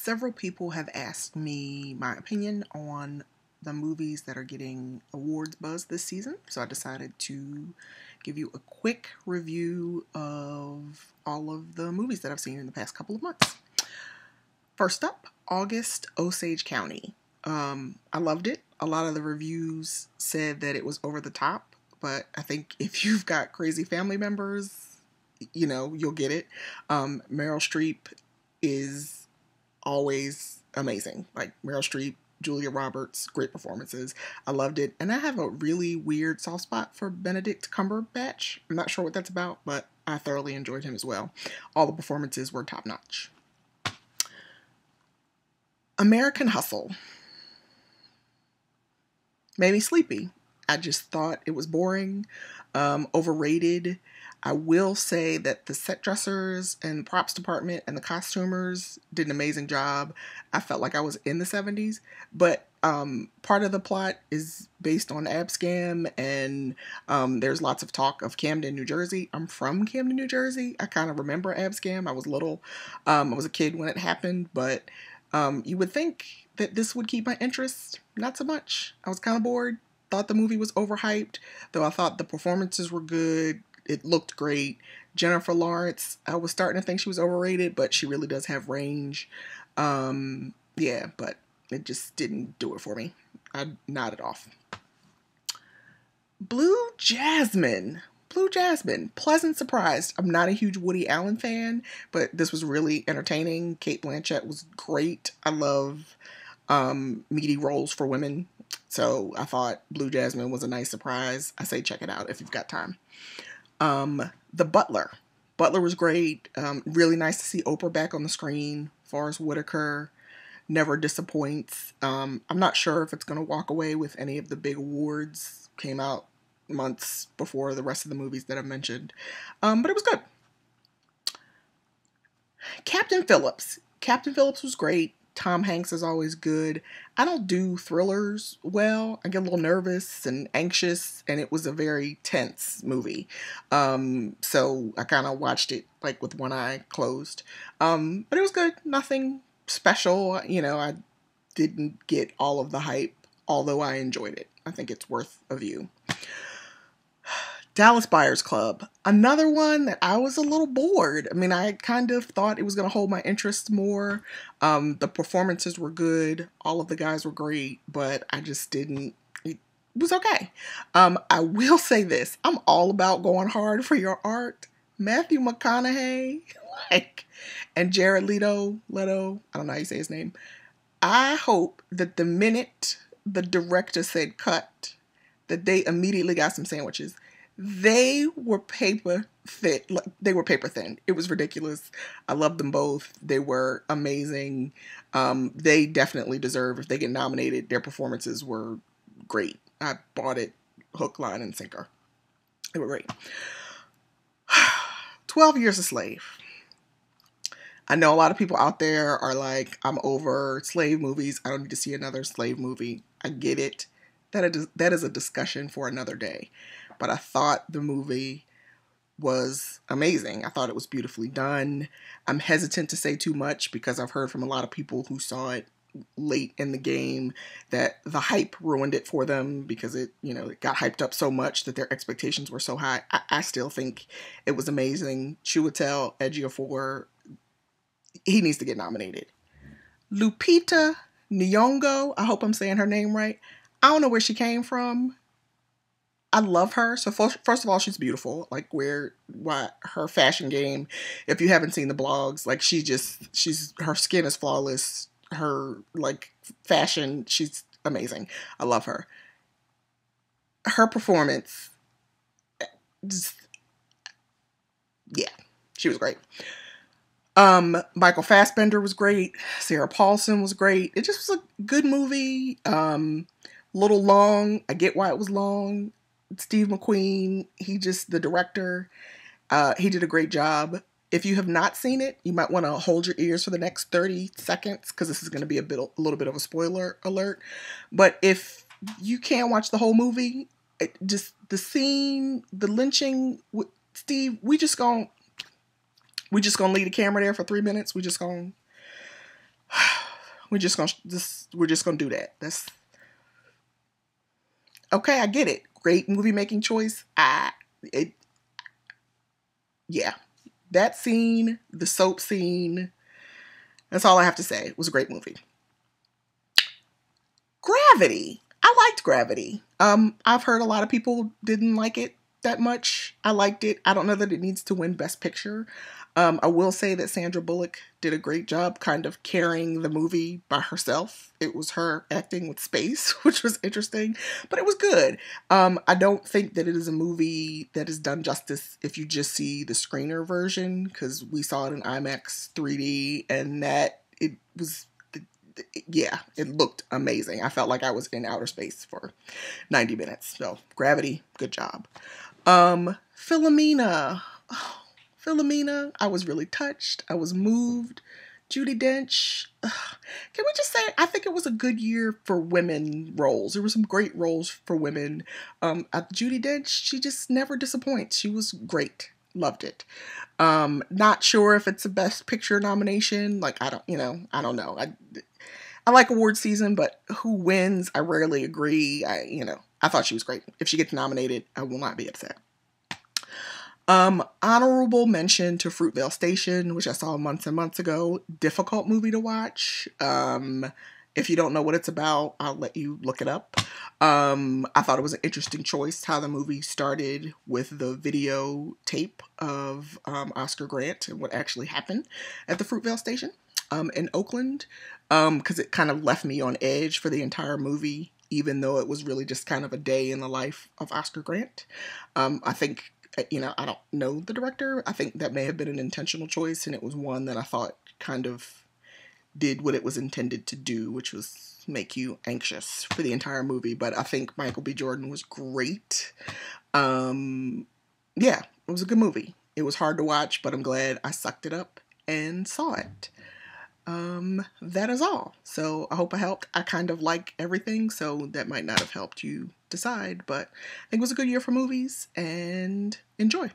Several people have asked me my opinion on the movies that are getting awards buzz this season, so I decided to give you a quick review of all of the movies that I've seen in the past couple of months. First up, August, Osage County. I loved it. A lot of the reviews said that it was over the top, but I think if you've got crazy family members, you'll get it. Meryl Streep is always amazing. Like Meryl Streep, Julia Roberts, great performances. I loved it. And I have a really weird soft spot for Benedict Cumberbatch. I'm not sure what that's about, but I thoroughly enjoyed him as well. All the performances were top notch. American Hustle made me sleepy. I just thought it was boring, overrated. I will say that the set dressers and the props department and the costumers did an amazing job. I felt like I was in the 70s, but part of the plot is based on Abscam, and there's lots of talk of Camden, New Jersey. I'm from Camden, New Jersey. I kind of remember Abscam. I was little. I was a kid when it happened, but you would think that this would keep my interest. Not so much. I was kind of bored. Thought the movie was overhyped, though I thought the performances were good. It looked great. Jennifer Lawrence, I was starting to think she was overrated, but she really does have range. Yeah, but it just didn't do it for me. I nodded off. Blue Jasmine. Pleasant surprise. I'm not a huge Woody Allen fan, but this was really entertaining. Cate Blanchett was great. I love meaty roles for women, so I thought Blue Jasmine was a nice surprise. I say check it out if you've got time. The Butler. Butler was great. Really nice to see Oprah back on the screen. Forrest Whitaker never disappoints. I'm not sure if it's going to walk away with any of the big awards. Came out months before the rest of the movies that I mentioned. But it was good. Captain Phillips. Captain Phillips was great. Tom Hanks is always good. I don't do thrillers well. I get a little nervous and anxious, and it was a very tense movie. So I kind of watched it like with one eye closed. But it was good. Nothing special. I didn't get all of the hype, although I enjoyed it. I think it's worth a view. Dallas Buyers Club. Another one that I was a little bored. I mean, I kind of thought it was going to hold my interest more. The performances were good. All of the guys were great, but I just didn't. It was okay. I will say this. I'm all about going hard for your art. Matthew McConaughey, and Jared Leto, I don't know how you say his name. I hope that the minute the director said cut, that they immediately got some sandwiches. They were paper thin. It was ridiculous. I loved them both. They were amazing. They definitely deserve, if they get nominated, their performances were great. I bought it hook, line, and sinker. They were great. 12 Years a Slave. I know a lot of people out there are like, I'm over slave movies. I don't need to see another slave movie. I get it. That is a discussion for another day. But I thought the movie was amazing. I thought it was beautifully done. I'm hesitant to say too much because I've heard from a lot of people who saw it late in the game that the hype ruined it for them because it got hyped up so much that their expectations were so high. I still think it was amazing. Chiwetel Ejiofor, he needs to get nominated. Lupita Nyong'o, I hope I'm saying her name right. I don't know where she came from. I love her. So first of all, she's beautiful. Like her fashion game, if you haven't seen the blogs, like her skin is flawless. Her fashion, she's amazing. I love her. Her performance, yeah, she was great. Michael Fassbender was great. Sarah Paulson was great. It just was a good movie. Little long. I get why it was long. Steve McQueen, the director, he did a great job. If you have not seen it, you might want to hold your ears for the next 30 seconds because this is going to be a little bit of a spoiler alert. But if you can't watch the whole movie, just the scene, the lynching, Steve, we just gonna leave the camera there for 3 minutes. We just gonna we're just gonna do that. That's okay. I get it. Great movie making choice. Yeah, that scene, the soap scene. That's all I have to say. It was a great movie. Gravity. I liked Gravity. I've heard a lot of people didn't like it that much. I liked it. I don't know that it needs to win Best Picture. I will say that Sandra Bullock did a great job kind of carrying the movie by herself. It was her acting with space, which was interesting, but it was good. I don't think that it is a movie that is done justice if you just see the screener version, because we saw it in IMAX 3D and that it was, yeah, it looked amazing. I felt like I was in outer space for 90 minutes. So Gravity, good job. Philomena. Oh, Philomena, I was really touched. I was moved. Judi Dench. Can we just say, I think it was a good year for women roles. There were some great roles for women. Judi Dench, she just never disappoints. She was great. Loved it. Not sure if it's a Best Picture nomination. Like, I don't know. I like award season, but who wins, I rarely agree. I thought she was great. If she gets nominated, I will not be upset. Honorable mention to Fruitvale Station, which I saw months and months ago. Difficult movie to watch. If you don't know what it's about, I'll let you look it up. I thought it was an interesting choice how the movie started with the video tape of Oscar Grant and what actually happened at the Fruitvale Station in Oakland, because it kind of left me on edge for the entire movie, even though it was really just kind of a day in the life of Oscar Grant. I think, I don't know the director. I think that may have been an intentional choice, and it was one that I thought kind of did what it was intended to do, which was make you anxious for the entire movie. But I think Michael B. Jordan was great. Yeah, it was a good movie. It was hard to watch, but I'm glad I sucked it up and saw it. That is all. So I hope I helped. I kind of like everything, so that might not have helped you decide, but I think it was a good year for movies, and enjoy.